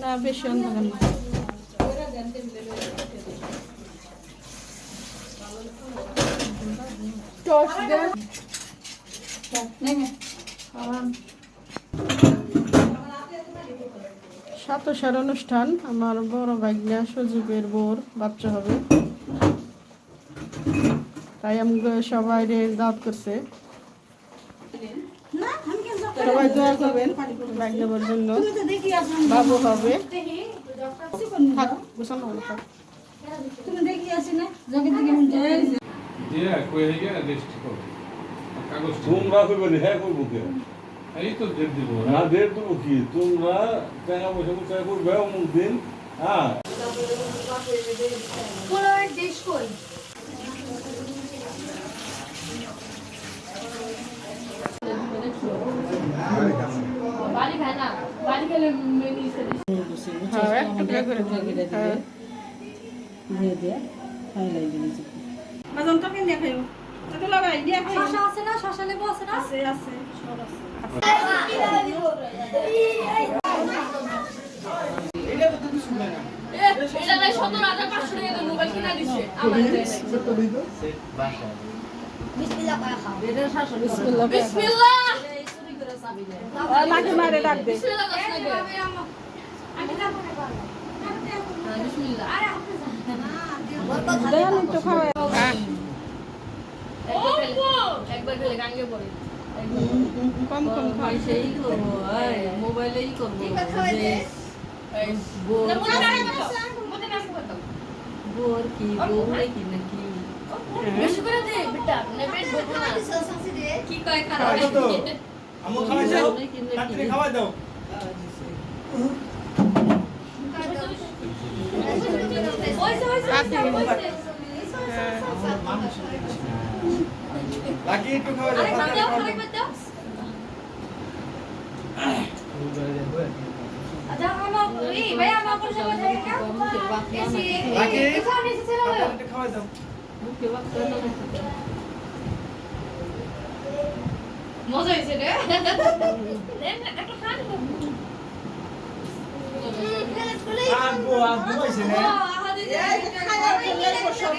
না বেশি অন্ধকার না। সাতসার অনুষ্ঠান, আমার বড় ভাগ্না সজীবের বোর বাচ্চা হবে, তাই আমি সবাই দাওয়াত করছে। সবাই দোয়া করবেন ভাগ্নাবার জন্য, বাবু হবে। তোমরা করবে হ্যাঁ করবো কে? এই তো ডেট দিব না ডেট দেবো কি? তোমরা টাকা পয়সা কোথায় করবে অমুক দিন? হ্যাঁ কম কম খাই, সেই করবো মোবাইলেই করবো বোর কি বউলে কি নাকি বেশি করে দে বেটা নে পেট ভরবো না কি কয় খারাপ আমু খাওয়াই দাও, রাত্রে খাওয়াই দাও। বাকি একটু খাওয়াই দাও, আচ্ছা আমরা এই ভাই আমরা কোন সময় যাই না এসি এখানে এসে চলে গেল একটু খাওয়াই দাও। মুখে বাক্তা না মজা হইছে রে দেন একটা খান আব্বু আব্বু কইছে না? আহা দিদি এই খাওয়া হইছে সব